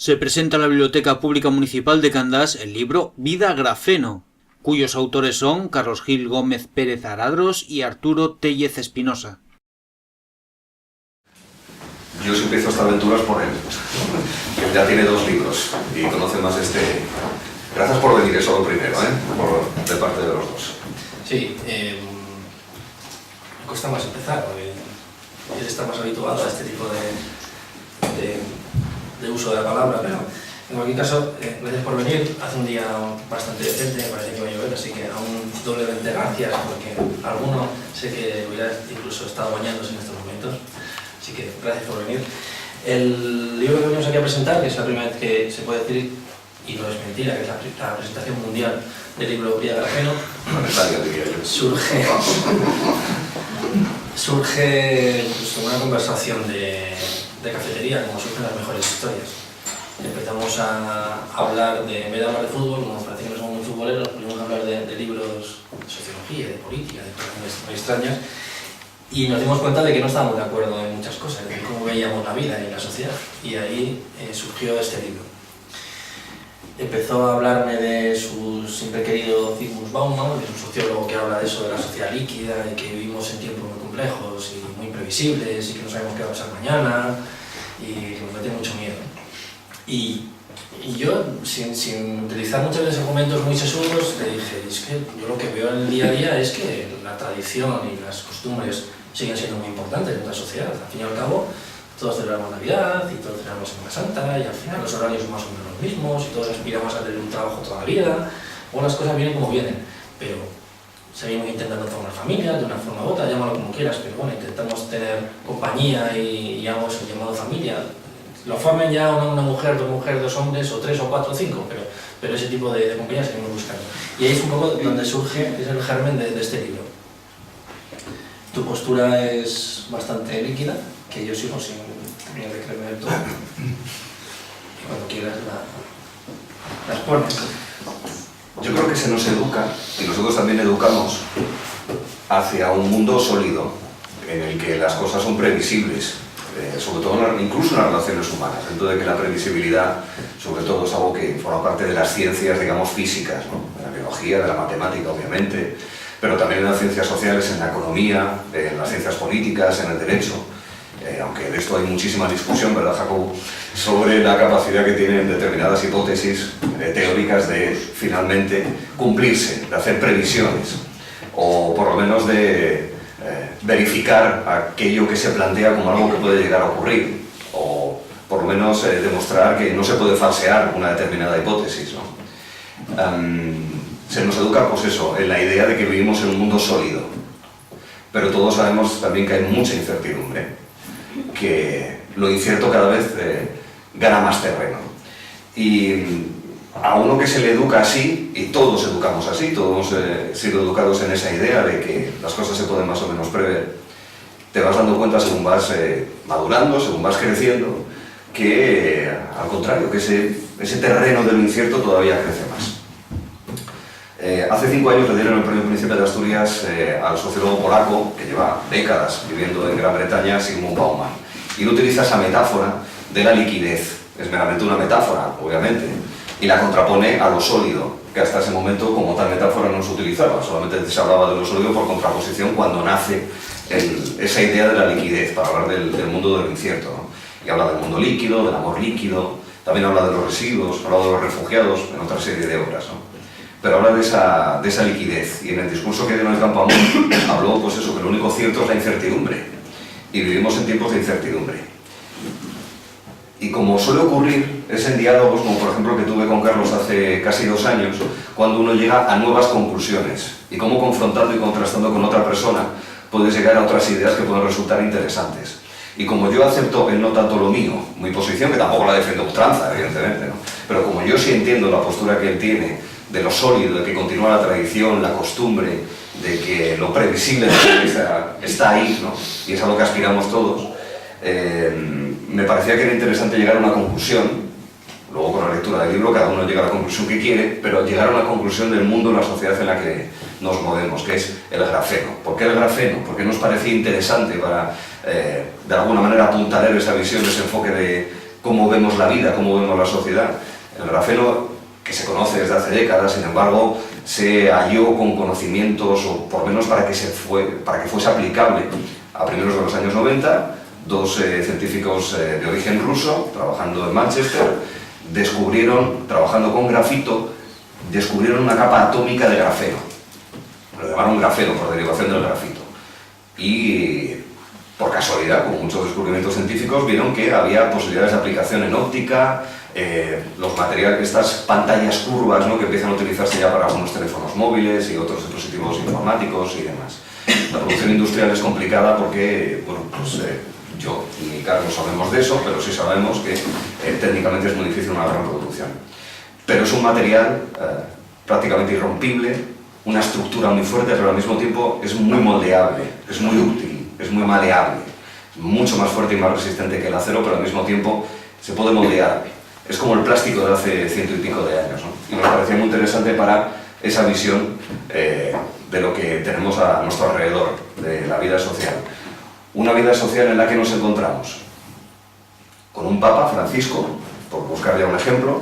Se presenta en la Biblioteca Pública Municipal de Candás el libro Vida Grafeno, cuyos autores son Carlos Gil Gómez Pérez Aradros y Arturo Tellez Espinosa. Yo sí empiezo esta aventura por él, que ya tiene 2 libros y conoce más este. Gracias por venir, eso lo primero, de parte de los dos. Sí, me cuesta más empezar, porque él está más habituado a este tipo de uso de la palabra, pero en cualquier caso, gracias por venir. Hace un día bastante decente, me parece que va a llover, así que aún doblemente gracias, porque alguno sé que hubiera incluso estado bañándose en estos momentos, así que gracias por venir. El libro que venimos aquí a presentar, que es la primera vez que se puede decir, y no es mentira, que es la presentación mundial del libro Vida Grafeno, surge pues, como una conversación de cafetería, como surgen las mejores historias. Empezamos a hablar en vez de hablar de fútbol, como nos parece que no somos muy futboleros, volvimos a hablar de libros de sociología, de política, de cosas muy extrañas, y nos dimos cuenta de que no estábamos de acuerdo en muchas cosas, de cómo veíamos la vida y la sociedad, y ahí surgió este libro. Empezó a hablarme de su siempre querido Zygmunt Bauman, que es un sociólogo que habla de eso, de la sociedad líquida, de que vivimos en tiempos muy complejos y muy imprevisibles y que no sabemos qué va a pasar mañana y que nos mete mucho miedo. Y yo, sin utilizar muchos de esos argumentos muy sesudos, le dije, es que yo lo que veo en el día a día es que la tradición y las costumbres siguen siendo muy importantes en la sociedad. Al fin y al cabo, todos celebramos Navidad y todos celebramos Semana Santa y al final los horarios son más o menos los mismos y todos aspiramos a tener un trabajo toda la vida, o las cosas vienen como vienen, pero seguimos intentando formar familia de una forma u otra, llámalo como quieras, pero bueno, intentamos tener compañía y algo eso llamado familia. Lo formen ya una mujer, 2 mujeres, 2 hombres, o 3 o 4 o 5, pero ese tipo de compañía seguimos buscando. Y ahí es un poco donde surge, es el germen de este libro. Tu postura es bastante líquida, que yo sigo sin terminar de creer todo. Y cuando quieras las pones. Yo creo que se nos educa, y nosotros también educamos, hacia un mundo sólido, en el que las cosas son previsibles, sobre todo incluso en las relaciones humanas, dentro de que la previsibilidad, sobre todo, es algo que forma parte de las ciencias, digamos, físicas, ¿no? De la biología, de la matemática, obviamente, pero también en las ciencias sociales, en la economía, en las ciencias políticas, en el derecho. Aunque de esto hay muchísima discusión, ¿verdad, Jacobo?, sobre la capacidad que tienen determinadas hipótesis teóricas de finalmente cumplirse, de hacer previsiones, o por lo menos de verificar aquello que se plantea como algo que puede llegar a ocurrir, o por lo menos demostrar que no se puede falsear una determinada hipótesis, ¿no? Se nos educa, pues eso, en la idea de que vivimos en un mundo sólido, pero todos sabemos también que hay mucha incertidumbre, que lo incierto cada vez gana más terreno. Y a uno que se le educa así, y todos educamos así, todos hemos sido educados en esa idea de que las cosas se pueden más o menos prever, te vas dando cuenta según vas madurando, según vas creciendo, que al contrario, que ese terreno de lo incierto todavía crece más. Hace 5 años le dieron el Premio Príncipe de Asturias al sociólogo polaco, que lleva décadas viviendo en Gran Bretaña, Zygmunt Bauman. Y él utiliza esa metáfora de la liquidez. Es meramente una metáfora, obviamente, y la contrapone a lo sólido, que hasta ese momento como tal metáfora no se utilizaba, solamente se hablaba de lo sólido por contraposición cuando nace esa idea de la liquidez, para hablar del mundo de lo incierto, ¿no? Y habla del mundo líquido, del amor líquido, también habla de los residuos, habla de los refugiados, en otra serie de obras, ¿no? Pero habla de esa liquidez, y en el discurso que dio en el Campo Amor habló, pues eso, que lo único cierto es la incertidumbre, y vivimos en tiempos de incertidumbre. Y como suele ocurrir, es en diálogos, como por ejemplo que tuve con Carlos hace casi 2 años, cuando uno llega a nuevas conclusiones, y cómo confrontando y contrastando con otra persona, puedes llegar a otras ideas que pueden resultar interesantes. Y como yo acepto, él no tanto lo mío, mi posición, que tampoco la defiendo a ultranza, evidentemente, ¿no? Pero como yo sí entiendo la postura que él tiene, de lo sólido, de que continúa la tradición, la costumbre, de que lo previsible está ahí, ¿no? Y es a lo que aspiramos todos, me parecía que era interesante llegar a una conclusión. Luego con la lectura del libro cada uno llega a la conclusión que quiere, pero llegar a una conclusión del mundo, la sociedad en la que nos movemos, que es el grafeno. ¿Por qué el grafeno? Porque nos parecía interesante para, de alguna manera, apuntaler esa visión, ese enfoque cómo vemos la vida, cómo vemos la sociedad. El grafeno, que se conoce desde hace décadas, sin embargo, se halló con conocimientos, o por lo menos para que fuese aplicable a primeros de los años 90, dos científicos de origen ruso, trabajando en Manchester, trabajando con grafito, descubrieron una capa atómica de grafeno. Lo llamaron grafeno por derivación del grafito. Y por casualidad, como muchos descubrimientos científicos, vieron que había posibilidades de aplicación en óptica, los materiales, estas pantallas curvas, ¿no?, que empiezan a utilizarse ya para algunos teléfonos móviles y otros dispositivos informáticos y demás. La producción industrial es complicada porque, bueno, pues yo ni Carlos sabemos de eso, pero sí sabemos que técnicamente es muy difícil una gran producción. Pero es un material prácticamente irrompible, una estructura muy fuerte, pero al mismo tiempo es muy moldeable, es muy útil, es muy maleable, mucho más fuerte y más resistente que el acero, pero al mismo tiempo se puede moldear. Es como el plástico de hace 100 y pico de años, ¿no? Y nos parecía muy interesante para esa visión de lo que tenemos a nuestro alrededor, de la vida social. Una vida social en la que nos encontramos con un Papa, Francisco, por buscar ya un ejemplo,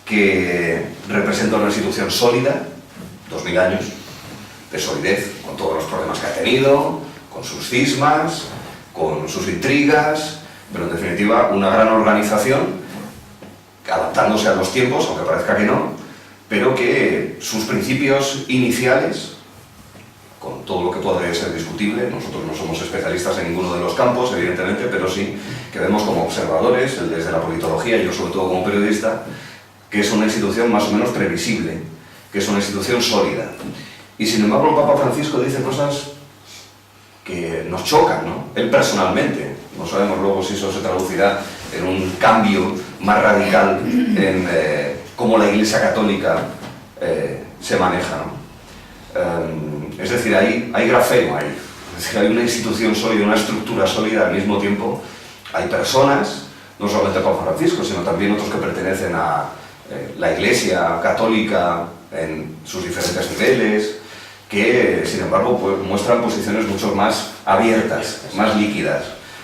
que representa una institución sólida, 2000 años de solidez, con todos los problemas que ha tenido, con sus cismas, con sus intrigas, pero en definitiva una gran organización, adaptándose a los tiempos, aunque parezca que no, pero que sus principios iniciales, con todo lo que podría ser discutible, nosotros no somos especialistas en ninguno de los campos, evidentemente, pero sí que vemos como observadores, desde la politología, y yo sobre todo como periodista, que es una institución más o menos previsible, que es una institución sólida. Y sin embargo el Papa Francisco dice cosas que nos chocan, ¿no? Él personalmente, no sabemos luego si eso se traducirá en un cambio más radical en cómo la Iglesia Católica se maneja, ¿no? Es decir, hay grafeno ahí, es decir, hay una institución sólida, una estructura sólida, al mismo tiempo hay personas, no solamente Papa Francisco, sino también otros que pertenecen a la Iglesia Católica en sus diferentes niveles, que sin embargo pues, muestran posiciones mucho más abiertas, más líquidas.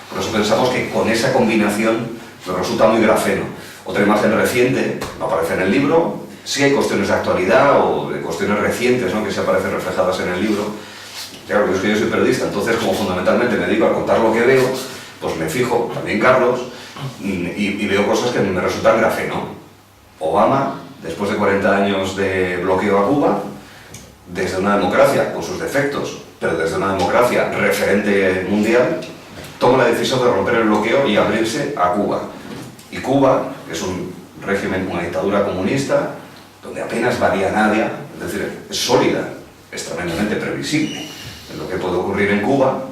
Por eso pensamos que con esa combinación nos resulta muy grafeno. Otra imagen reciente, no aparece en el libro, sí hay cuestiones de actualidad o de cuestiones recientes, ¿no?, que se aparecen reflejadas en el libro. Claro, yo soy periodista, entonces como fundamentalmente me dedico a contar lo que veo, pues me fijo, también Carlos, y veo cosas que me resultan grafeno. Obama, después de 40 años de bloqueo a Cuba, desde una democracia con sus defectos, pero desde una democracia referente mundial, toma la decisión de romper el bloqueo y abrirse a Cuba. Y Cuba, que es un régimen, una dictadura comunista, donde apenas varía nadie, es decir, es sólida, es tremendamente previsible en lo que puede ocurrir en Cuba,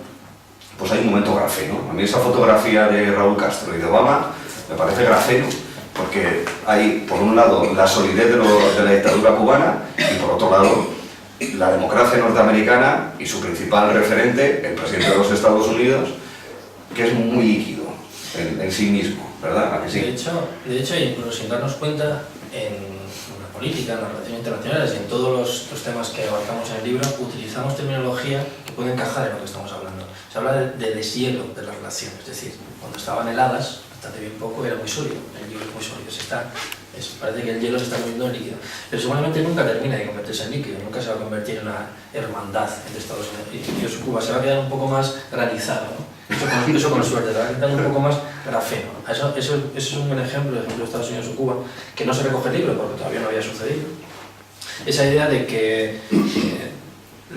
pues hay un momento grafeno. A mí esa fotografía de Raúl Castro y de Obama me parece grafeno, porque hay, por un lado, la solidez de la dictadura cubana y, por otro lado, la democracia norteamericana y su principal referente, el presidente de los Estados Unidos, que es muy líquido en sí mismo, ¿verdad? ¿A que sí? De hecho, incluso sin darnos cuenta, en la política, en las relaciones internacionales y en todos los temas que abarcamos en el libro, utilizamos terminología que puede encajar en lo que estamos hablando. Se habla de deshielo de las relaciones, es decir, cuando estaban heladas, hasta hace bien poco era muy sólido, el hielo es muy sólido, parece que el hielo se está convirtiendo en líquido, pero seguramente nunca termina de convertirse en líquido, nunca se va a convertir en una hermandad entre Estados Unidos y Cuba, se va a quedar un poco más granizado, ¿no? Eso con suerte, se va a quedar un poco más grafeno. Eso es un buen ejemplo de Estados Unidos o Cuba, que no se recoge el libro porque todavía no había sucedido. Esa idea de que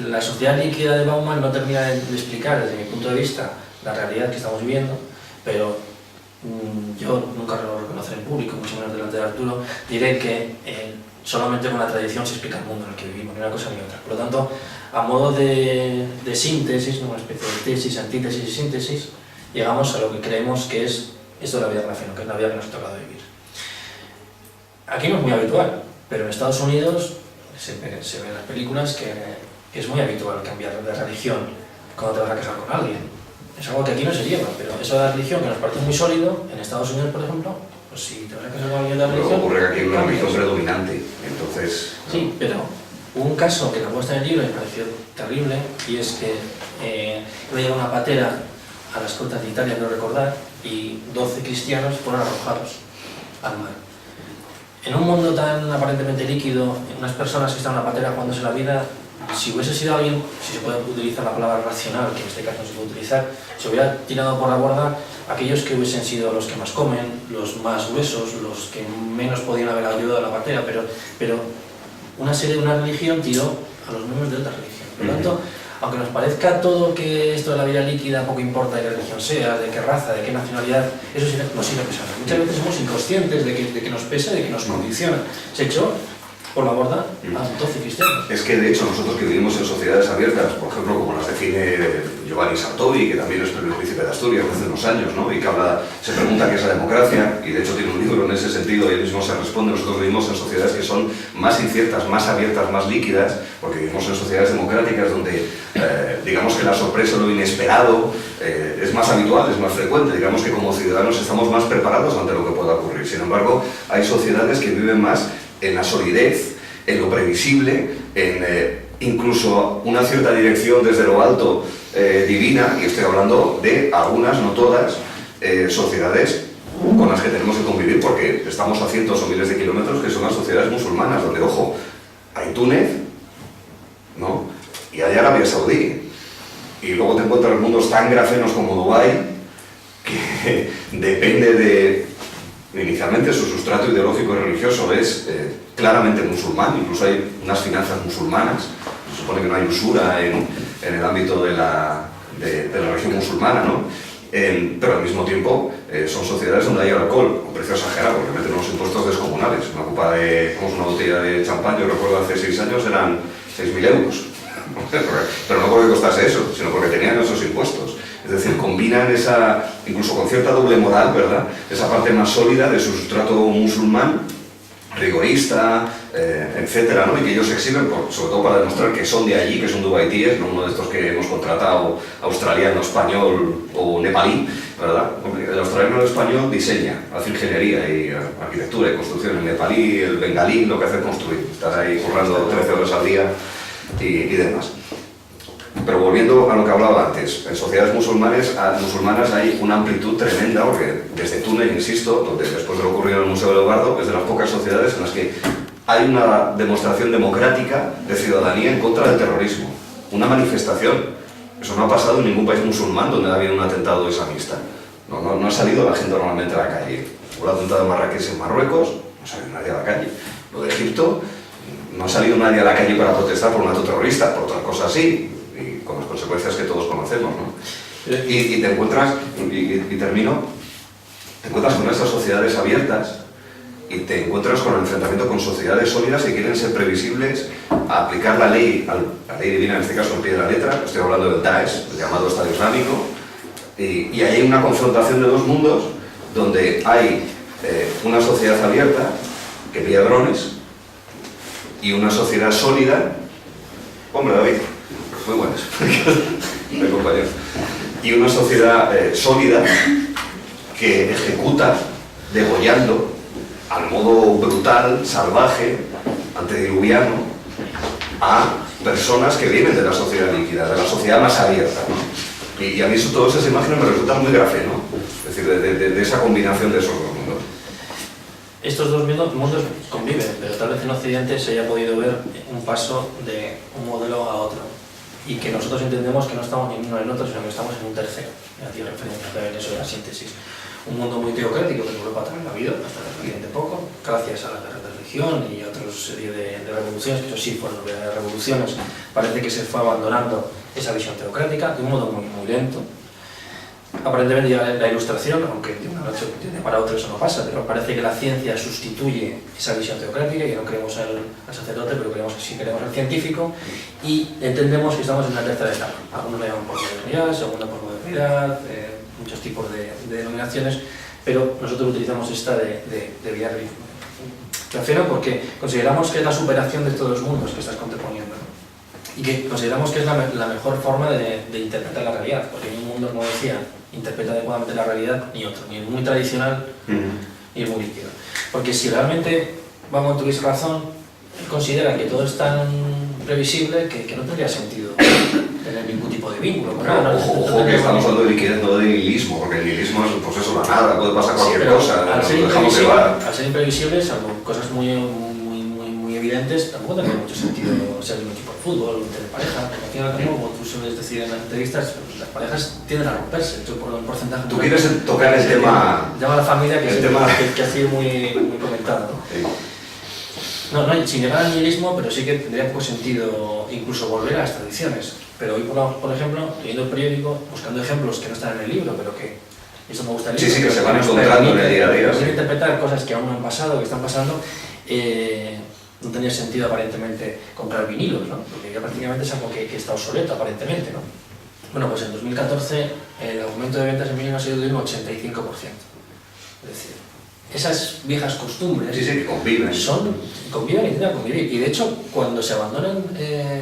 la sociedad líquida de Bauman no termina de explicar, desde mi punto de vista, la realidad que estamos viviendo, pero yo nunca lo reconoceré en público, mucho menos delante de Arturo, diré que solamente con la tradición se explica el mundo en el que vivimos, ni una cosa ni otra. Por lo tanto, a modo de síntesis, una especie de tesis, antítesis y síntesis, llegamos a lo que creemos que es esto de la vida grafeno, que es la vida que nos ha tocado vivir. Aquí no es muy habitual, pero en Estados Unidos se ve en las películas que es muy habitual cambiar de religión cuando te vas a casar con alguien. Es algo que aquí no se lleva, pero eso de la religión, que nos parece muy sólido, en Estados Unidos, por ejemplo, pues si te vas a casar con alguien de la religión... Pero ocurre que aquí hay una religión predominante, entonces... Sí, pero hubo un caso que nos muestra en el libro y me pareció terrible, y es que iba a llegar una patera a las costas de Italia, quiero recordar, y 12 cristianos fueron arrojados al mar. En un mundo tan aparentemente líquido, unas personas que están en una patera jugándose la vida, si hubiese sido alguien, si se puede utilizar la palabra racional, que en este caso no se puede utilizar, se hubiera tirado por la borda aquellos que hubiesen sido los que más comen, los más gruesos, los que menos podían haber ayudado a la patera, pero una religión tiró a los miembros de otra religión. Por lo tanto, aunque nos parezca todo que esto de la vida líquida poco importa de qué religión sea, de qué raza, de qué nacionalidad, eso sí nos sigue pesando. Muchas veces somos inconscientes de que nos pesa, de que nos condiciona. Se echó por la borda a 12 cristianos. Es que de hecho nosotros que vivimos en sociedades abiertas, por ejemplo como las define Giovanni Sartori, que también es el príncipe de Asturias hace unos años, ¿no? Y que se pregunta qué es la democracia, y de hecho tiene un libro en ese sentido y él mismo se responde. Nosotros vivimos en sociedades que son más inciertas, más abiertas, más líquidas, porque vivimos en sociedades democráticas donde digamos que la sorpresa, lo inesperado es más habitual, es más frecuente, digamos que como ciudadanos estamos más preparados ante lo que pueda ocurrir. Sin embargo, hay sociedades que viven más en la solidez, en lo previsible, en incluso una cierta dirección desde lo alto divina, y estoy hablando de algunas, no todas, sociedades con las que tenemos que convivir porque estamos a cientos o miles de kilómetros, que son las sociedades musulmanas, donde, ojo, hay Túnez, ¿no? Y hay Arabia Saudí, y luego te encuentras mundos tan grafenos como Dubái, que depende de... Inicialmente su sustrato ideológico y religioso es claramente musulmán, incluso hay unas finanzas musulmanas, se supone que no hay usura en el ámbito de la religión musulmana, ¿no? Pero al mismo tiempo son sociedades donde hay alcohol, con precio exagerado, porque meten unos impuestos descomunales. Una copa una botella de champán, yo recuerdo hace 6 años eran 6.000 euros, pero no porque costase eso, sino porque tenían esos impuestos. Es decir, combinan esa, incluso con cierta doble moral, ¿verdad? Esa parte más sólida de su sustrato musulmán, rigorista, etcétera, ¿no? Y que ellos exhiben, sobre todo para demostrar que son de allí, que son dubaitíes, no uno de estos que hemos contratado australiano, español o nepalí, ¿verdad? El australiano o el español diseña, hace ingeniería y arquitectura y construcción. El nepalí, el bengalí, lo que hace es construir. Estás ahí currando 13 horas al día y demás. Pero volviendo a lo que hablaba antes, en sociedades musulmanas hay una amplitud tremenda, porque desde Túnez, insisto, donde después de lo ocurrido en el Museo del Bardo, es de las pocas sociedades en las que hay una demostración democrática de ciudadanía en contra del terrorismo, una manifestación. Eso no ha pasado en ningún país musulmán donde ha habido un atentado islamista. No ha salido la gente normalmente a la calle. Hubo el atentado de Marrakech en Marruecos, no ha salido nadie a la calle. Lo de Egipto, no ha salido nadie a la calle para protestar por un acto terrorista, por otras cosas sí, y con las consecuencias que todos conocemos, ¿no? Y te encuentras, y termino, te encuentras con estas sociedades abiertas y te encuentras con el enfrentamiento con sociedades sólidas que quieren ser previsibles, a aplicar la ley divina, en este caso al pie de la letra. Estoy hablando del Daesh, el llamado Estado Islámico, y ahí hay una confrontación de dos mundos donde hay una sociedad abierta que pilla drones y una sociedad sólida. Hombre, David, muy buenas, mi compañero. Y una sociedad sólida que ejecuta degollando al modo brutal, salvaje, antediluviano, a personas que vienen de la sociedad líquida, de la sociedad más abierta, ¿no? Y a mí todas esas imágenes me resultan muy grafeno, es decir, de esa combinación de esos dos mundos. Estos dos mundos conviven, pero tal vez en Occidente se haya podido ver un paso de un modelo a otro, y que nosotros entendemos que no estamos ni en uno ni en otro, sino que estamos en un tercero. Hacía referencia a eso de la síntesis. Un mundo muy teocrático que en Europa también ha habido, hasta reciente poco, gracias a la guerra de religión y a otra serie de revoluciones, que eso sí fueron revoluciones. Parece que se fue abandonando esa visión teocrática de un modo muy, muy lento. Aparentemente ya la ilustración, aunque de una noche para otra eso no pasa, pero parece que la ciencia sustituye esa visión teocrática, y no creemos al sacerdote, pero creemos que sí queremos al científico, y entendemos que estamos en una tercera etapa. Algunos la llaman por modernidad, segunda por modernidad, muchos tipos de denominaciones, pero nosotros utilizamos esta de vía grafeno porque consideramos que es la superación de todos los mundos que estás contraponiendo, ¿no? Y que consideramos que es la mejor forma de interpretar la realidad, porque ni un mundo, como decía, interpreta adecuadamente la realidad, ni otro, ni el muy tradicional, ni el muy líquido. Porque si realmente Bauman tuviese razón, él considera que todo es tan previsible que no tendría sentido tener ningún tipo tipo de vínculo con Claro, él. ojo, que estamos hablando de liquidez, no de nihilismo, porque el nihilismo es, pues eso, la nada, puede pasar cualquier pero cosa, al ser nos dejamos llevar. imprevisible, salvo cosas muy evidentes, tampoco tendría mucho sentido ser de un equipo de fútbol, de pareja, porque al final, como tú sueles decir en las entrevistas, pues las parejas tienden a romperse, hecho por un porcentaje. Tú quieres tocar el tema... Llama a la familia, que, que ha sido muy comentado, ¿no? Sí. No, sin llegar al nihilismo, pero sí que tendría poco sentido incluso volver a las tradiciones. Pero hoy, por ejemplo, leyendo el periódico, buscando ejemplos que no están en el libro, pero que eso me gusta el libro. Sí, que se van encontrando en el día a día. Permite interpretar cosas que aún no han pasado, que están pasando. No tenía sentido aparentemente comprar vinilos, ¿no? Porque ya prácticamente es algo que está obsoleto aparentemente, ¿no? Bueno, pues en 2014 el aumento de ventas en vinilo ha sido de un 85%. Es decir, esas viejas costumbres que conviven. Conviven y tienen que convivir. Y de hecho, cuando se abandonan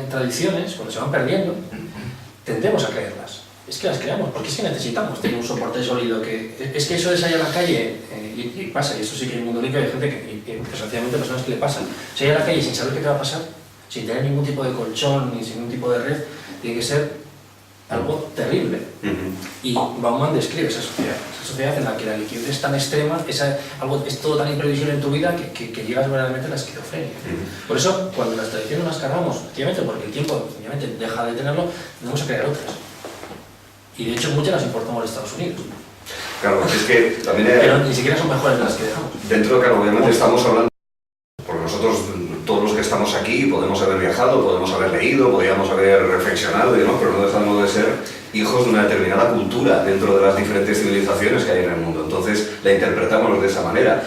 tradiciones, cuando se van perdiendo, tendemos a creerlas. Es que las creamos, porque es que necesitamos tener un soporte sólido. Es que eso de salir a la calle, y pasa, y eso sí que en el mundo limpio hay gente que desgraciadamente personas que le pasan, salir a la calle sin saber qué te va a pasar, sin tener ningún tipo de colchón ni sin ningún tipo de red, tiene que ser algo terrible. Y Bauman describe esa sociedad en la que la liquidez es tan extrema, es todo tan imprevisible en tu vida que llegas verdaderamente a la esquizofrenia. Por eso, cuando las tradiciones las cargamos, efectivamente, porque el tiempo efectivamente deja de tenerlo, tenemos que crear otras. Y de hecho muchas las importamos de Estados Unidos. Claro, es que también... Pero ni siquiera son mejores de las que dejamos. Dentro, claro, obviamente estamos hablando... Porque nosotros, todos los que estamos aquí, podemos haber viajado, podemos haber leído, podríamos haber reflexionado y demás, pero no dejamos de ser hijos de una determinada cultura dentro de las diferentes civilizaciones que hay en el mundo. Entonces, la interpretamos de esa manera.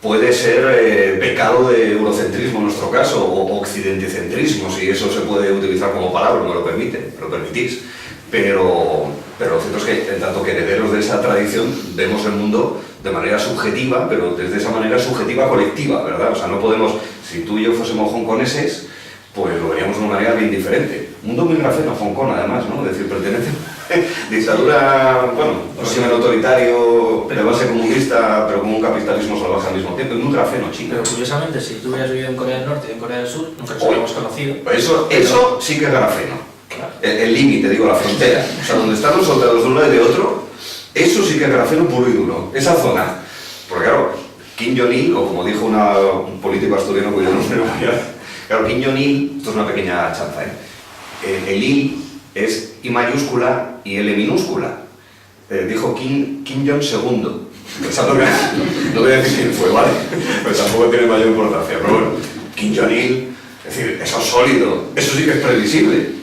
Puede ser pecado de eurocentrismo en nuestro caso, o occidenticentrismo, si eso se puede utilizar como palabra, me lo permitís. Pero lo cierto es que, en tanto que herederos de esa tradición, vemos el mundo de manera subjetiva, pero desde esa manera subjetiva colectiva, ¿verdad? O sea, no podemos, si tú y yo fuésemos hongkoneses, pues lo veríamos de una manera bien diferente. Mundo muy grafeno, Hong Kong además, ¿no? Es decir, pertenece dictadura, bueno, régimen autoritario, de base comunista, pero con un capitalismo salvaje al mismo tiempo, es muy grafeno, China. Pero curiosamente, si tú hubieras vivido en Corea del Norte y en Corea del Sur, nunca nos habríamos conocido. Eso sí que es grafeno. Claro. El límite, digo, la frontera. O sea, donde están los soldados de un lado y de otro, eso sí que es grafeno puro y duro. Esa zona. Porque claro, Kim Jong-il, o como dijo un político asturiano cuyo nombre no voy a... Claro, Kim Jong-il, esto es una pequeña chanza, el I es I mayúscula y L minúscula. Dijo Kim Jong II. Pensando que no voy a decir quién fue, ¿vale? Pues tampoco tiene mayor importancia. Pero bueno, Kim Jong-il, es decir, eso es sólido, eso sí que es previsible.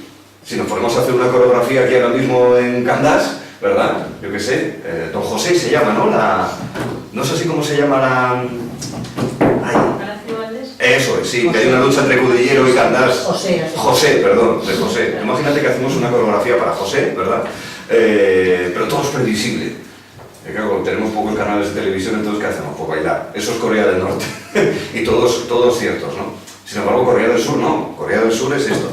Si nos ponemos a hacer una coreografía aquí ahora mismo en Candás, ¿verdad? Yo qué sé, Don José se llama, ¿no? No sé si cómo se llama la... Eso es, sí, que hay una lucha entre Cudillero y Candás. José, perdón, de José. Imagínate que hacemos una coreografía para José, ¿verdad? Pero todo es previsible. Claro, tenemos pocos canales de televisión, entonces ¿qué hacemos? Pues bailar. Eso es Corea del Norte. Y todos ciertos, ¿no? Sin embargo, Corea del Sur no. Corea del Sur es esto.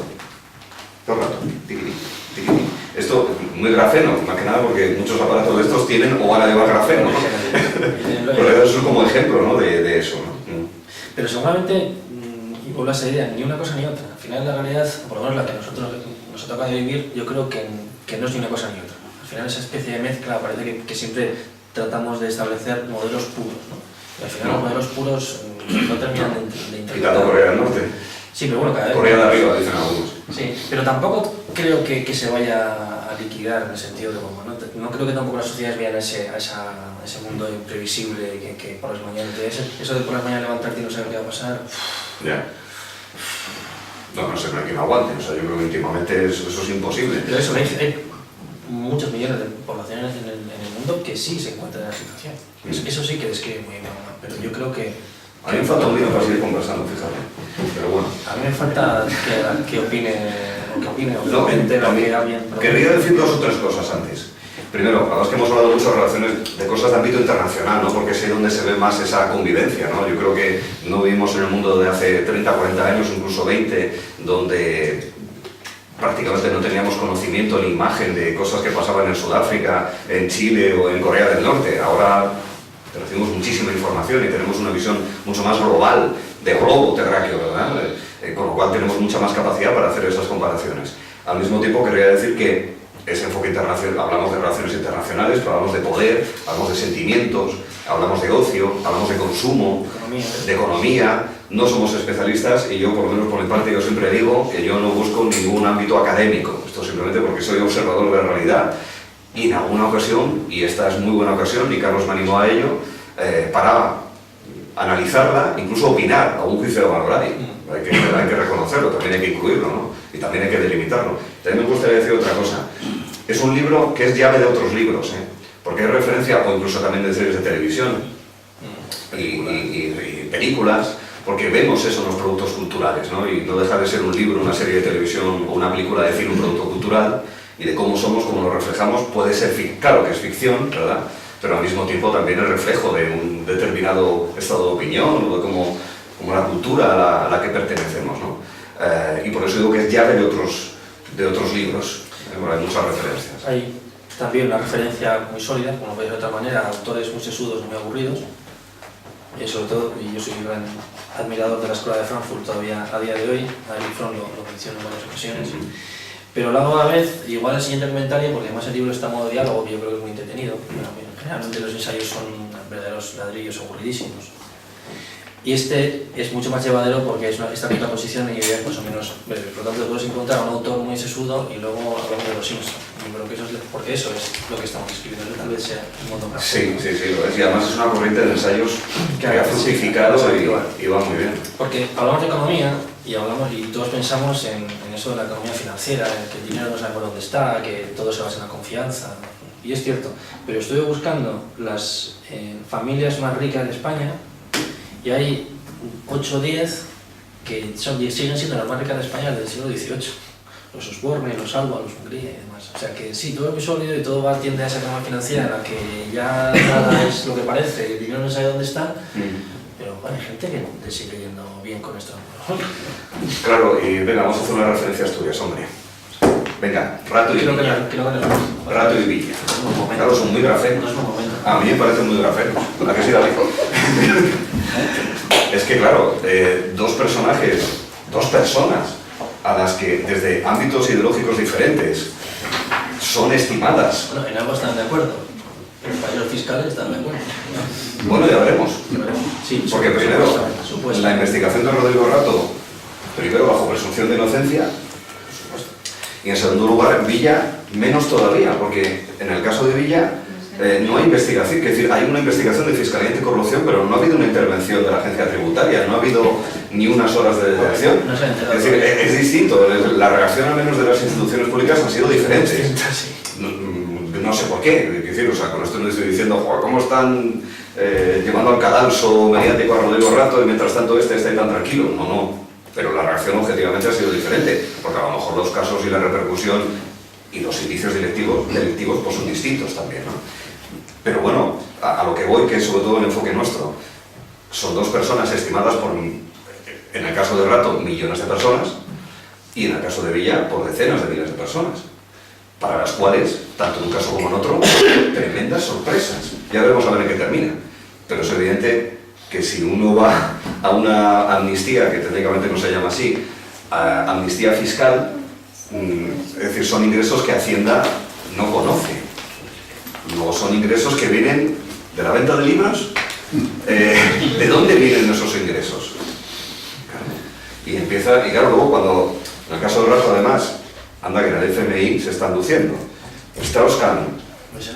Todo el rato, tiquití, tiquití. Esto muy grafeno, más que nada porque muchos aparatos de estos tienen o van a llevar grafeno, ¿no? Corea del Sur como ejemplo, ¿no? de eso, ¿no? Pero seguramente, y vuelvo a esa idea, ni una cosa ni otra. Al final la realidad, por lo menos la que nosotros nos toca de vivir, yo creo que no es ni una cosa ni otra. Al final esa especie de mezcla parece que siempre tratamos de establecer modelos puros, ¿no? Y al final los modelos puros no terminan de interpretar. Quitando Corea del Norte. Sí, pero bueno, cada vez... Corea de arriba, dicen algunos. Sí, pero tampoco creo que se vaya a liquidar en el sentido de bomba, ¿no? No creo que tampoco las sociedades vean a ese mundo imprevisible que por las mañanas... Eso de por las mañanas levantarte y no saber qué va a pasar... Ya. No sé, no hay quien aguante. O sea, yo creo que íntimamente eso es imposible. Pero eso, hay muchos millones de poblaciones en el mundo que sí se encuentran en la situación. Eso sí que describe muy bien, ¿no? Pero yo creo que... A mí me falta un día para seguir conversando, fíjate. Pero bueno. A mí me falta que opine o que comente lo que alguien... Querría decir dos o tres cosas antes. Primero, la verdad es que hemos hablado mucho de relaciones de cosas de ámbito internacional, ¿no? Porque es ahí donde se ve más esa convivencia, ¿no? Yo creo que no vivimos en el mundo de hace 30, 40 años, incluso 20, donde prácticamente no teníamos conocimiento ni imagen de cosas que pasaban en Sudáfrica, en Chile o en Corea del Norte. Ahora recibimos muchísima información y tenemos una visión mucho más global, de globo terráqueo, ¿verdad? Con lo cual tenemos mucha más capacidad para hacer esas comparaciones. Al mismo tiempo querría decir que ese enfoque internacional, hablamos de relaciones internacionales, pero hablamos de poder, hablamos de sentimientos, hablamos de ocio, hablamos de consumo, de economía. No somos especialistas y yo, por lo menos por mi parte, yo siempre digo que yo no busco ningún ámbito académico. Esto simplemente porque soy observador de la realidad. Y en alguna ocasión, y esta es muy buena ocasión, y Carlos me animó a ello, para analizarla, incluso opinar, a un juicio de valor hay que reconocerlo, también hay que incluirlo, ¿no? Y también hay que delimitarlo. También me gustaría decir otra cosa. Es un libro que es llave de otros libros, porque hay referencia, o incluso también de series de televisión y películas, porque vemos eso en los productos culturales, ¿no? Y no deja de ser un libro, una serie de televisión o una película de cine, un producto cultural, y de cómo somos, cómo lo reflejamos, puede ser, claro que es ficción, ¿verdad? Pero al mismo tiempo también es reflejo de un determinado estado de opinión o de cómo la cultura a la que pertenecemos, ¿no? Y por eso digo que es llave de otros libros, hay muchas referencias. Hay también una referencia muy sólida, como veis de otra manera, a autores muy sesudos, muy aburridos, y sobre todo, y yo soy un gran admirador de la Escuela de Frankfurt todavía a día de hoy, Erich Fromm lo menciona en varias ocasiones. Pero lo hago a la vez, igual el siguiente comentario, porque además el libro está en modo diálogo, que yo creo que es muy entretenido. Bueno, generalmente los ensayos son verdaderos ladrillos aburridísimos. Y este es mucho más llevadero porque es esta contraposición y ideas más o menos breves. Por lo tanto, puedes encontrar a un autor muy sesudo y luego hablamos de los Simpsons. Y creo que porque eso es lo que estamos escribiendo, tal vez sea un montón más. Sí, lo es. Y además es una corriente de ensayos que ha fructificado y va muy bien. Porque hablamos de economía y todos pensamos en eso de la economía financiera, en que el dinero no sabemos dónde está, que todo se basa en la confianza. Y es cierto, pero estuve buscando las familias más ricas de España y hay 8 o 10 que siguen siendo las más ricas de España del siglo XVIII. Los Osborne, los Alba, los Hungría y demás. O sea que sí, todo es muy sólido y todo tiende a esa economía financiera en la que ya nada es lo que parece, el dinero no sabe dónde está, pero bueno, hay gente que te sigue yendo bien con esto. Claro, y venga, vamos a hacer una referencia a Asturias, hombre. Venga, Rato y Villa. Rato y Villa. Claro, son muy grafenos. A mí me parecen muy grafenos. ¿A qué sí, David? Es que, claro, dos personas a las que desde ámbitos ideológicos diferentes son estimadas. Bueno, en algo están de acuerdo. Los fallos fiscales están de acuerdo. Bueno, ya veremos. Sí, porque primero, la investigación de Rodrigo Rato, primero bajo presunción de inocencia, y en segundo lugar, Villa, menos todavía, porque en el caso de Villa no hay investigación, es decir, hay una investigación de Fiscalía Anticorrupción, pero no ha habido una intervención de la agencia tributaria, no ha habido ni unas horas de detención. Es decir, es distinto, la reacción al menos de las instituciones públicas ha sido diferente. No sé por qué, es decir, o sea, con esto no estoy diciendo, ¿cómo están llevando al cadalso mediático a Rodrigo Rato y mientras tanto este está ahí tan tranquilo? No. Pero la reacción objetivamente ha sido diferente, porque a lo mejor los casos y la repercusión y los indicios delictivos pues son distintos también, ¿no? Pero bueno, a lo que voy, que es sobre todo el enfoque nuestro, son dos personas estimadas por, en el caso de Rato, millones de personas, y en el caso de Villa, por decenas de miles de personas, para las cuales, tanto en un caso como en otro, tremendas sorpresas. Ya veremos a ver en qué termina, pero es evidente que si uno va a una amnistía, que técnicamente no se llama así, amnistía fiscal, es decir, son ingresos que Hacienda no conoce. No son ingresos que vienen de la venta de libros. ¿De dónde vienen esos ingresos? Y claro, luego cuando, en el caso del Rato además, anda que en el FMI se están luciendo. Strauss-Kahn. Ese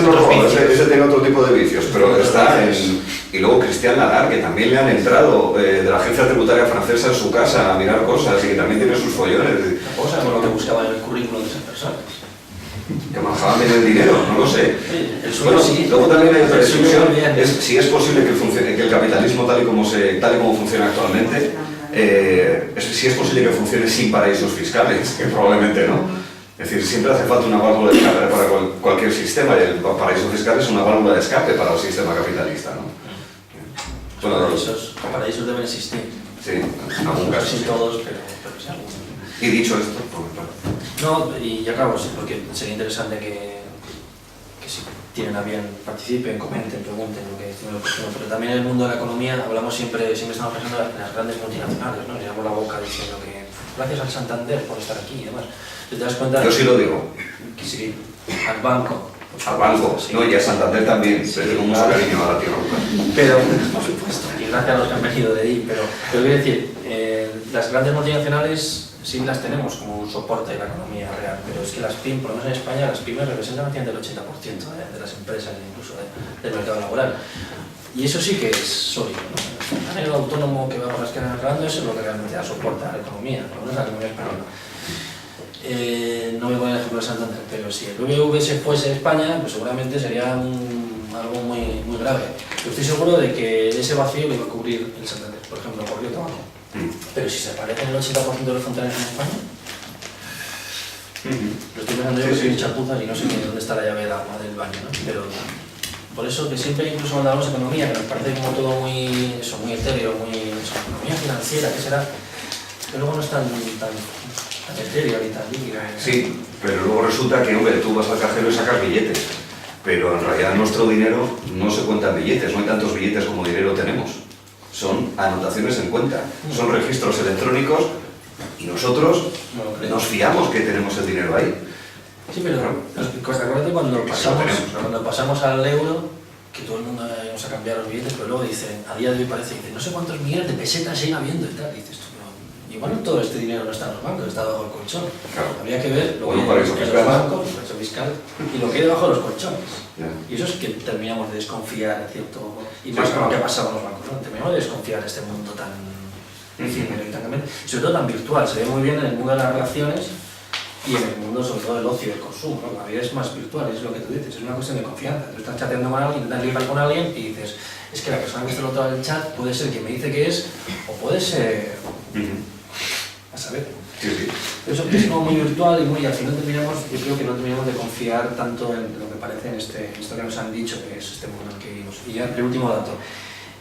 no robaba, ese tiene otro tipo de vicios, pero está en... Y luego Christian Lagarde, que también le han entrado de la agencia tributaria francesa en su casa a mirar cosas y que también tiene sus follones. Tampoco sabemos lo que buscaba en el currículum de esas personas. Que manejaban bien el dinero, no lo sé. Bueno, sí, luego también hay otra discusión, si es posible que el capitalismo tal y como funciona actualmente, si es posible que funcione sin paraísos fiscales, que probablemente no. Es decir, siempre hace falta una válvula de escape para cualquier sistema, y el paraíso fiscal es una válvula de escape para el sistema capitalista, ¿no? Bueno, paraísos deben existir. Sí, en algún caso. Sí, todos, pero sí algunos. Y dicho esto, pues, no, y ya acabo, sí, porque sería interesante que si tienen a bien participen, comenten, pregunten lo que decimos, pero también en el mundo de la economía hablamos siempre estamos pensando en las grandes multinacionales, ¿no? Llenamos la boca diciendo que gracias al Santander por estar aquí y demás. Si te das cuenta... Yo sí lo digo. Que sí, al banco. Al banco, sí. No, y a Santander también, sí, tengo mucho cariño a la tierra. Pero, por supuesto, y gracias a los que han venido de ahí, pero quiero decir, las grandes multinacionales sí las tenemos como un soporte de la economía real, pero es que las pymes, por lo menos en España, las pymes representan el 80% de las empresas, incluso del mercado laboral. Y eso sí que es sólido, ¿no? El autónomo que va por las cadenas grandes es lo que realmente da soporte a la economía, por lo menos a la economía española. No me voy a ejemplo de Santander, pero si el BBV se fuese de España, pues seguramente sería algo muy, muy grave. Yo estoy seguro de que ese vacío lo iba a cubrir el Santander, por ejemplo, por Río Tabaco. Pero si se aparecen el 80% de los fontaneros en España, lo estoy pensando yo que soy chapuzas y no sé ni dónde está la llave del agua del baño, ¿no? Pero por eso que siempre, incluso cuando hablamos de economía, que nos parece como todo muy etéreo, economía financiera, ¿qué será? Pero luego no es tan etéreo ni tan líquido. Sí, pero luego resulta que, hombre, tú vas al cajero y sacas billetes, pero en realidad nuestro dinero no se cuenta en billetes, no hay tantos billetes como dinero tenemos. Son anotaciones en cuenta, son registros electrónicos y nosotros nos fiamos que tenemos el dinero ahí. Sí, pero acuérdate cuando pasamos al euro, que todo el mundo nos ha cambiado los billetes, pero luego dicen, a día de hoy parece, dicen, no sé cuántos millones de pesetas sigue habiendo y tal, y dices tú, pero igual todo este dinero no está en los bancos, está debajo del colchón. Claro. Habría que ver lo que hay en los bancos, el paraíso fiscal, y lo que hay debajo de los colchones. Y eso es que terminamos de desconfiar en cierto modo, y más con lo que ha pasado en los bancos, ¿no? Terminamos de desconfiar en este mundo tan efímero y tan cambiante, y sobre todo tan virtual. Se ve muy bien en el mundo de las relaciones y en el mundo sobre todo del ocio y del consumo, ¿no? La vida es más virtual, es lo que tú dices, es una cuestión de confianza. Tú estás chateando con alguien, intentas ligar con alguien y dices, es que la persona que está al otro lado del chat puede ser quien me dice que es, o puede ser... a saber. Sí, sí. Eso es como muy virtual y al final yo creo que no terminamos de confiar tanto en lo que parece en esto que nos han dicho que es este mundo en el que vivimos. Y ya el último dato,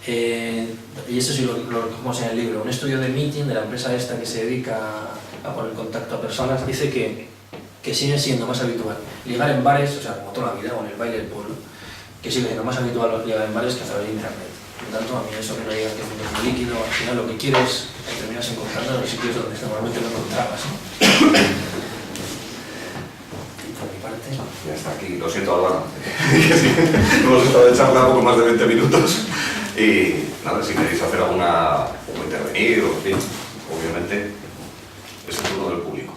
y esto sí lo recogemos en el libro, un estudio de Meeting, de la empresa esta que se dedica a poner contacto a personas, dice que sigue siendo más habitual ligar en bares, o sea, como toda la vida, o en el baile del pueblo, que sigue siendo más habitual ligar en bares que a través de internet. Por lo tanto, a mí eso que no digas que es un muy líquido, al final lo que quieres terminas encontrando en los sitios donde normalmente lo encontrabas, ¿no? Y por mi parte... Ya está aquí, lo siento, Álvaro. Hemos estado de charla poco más de 20 minutos y nada, si queréis hacer alguna o intervenir o en fin, obviamente es el turno del público.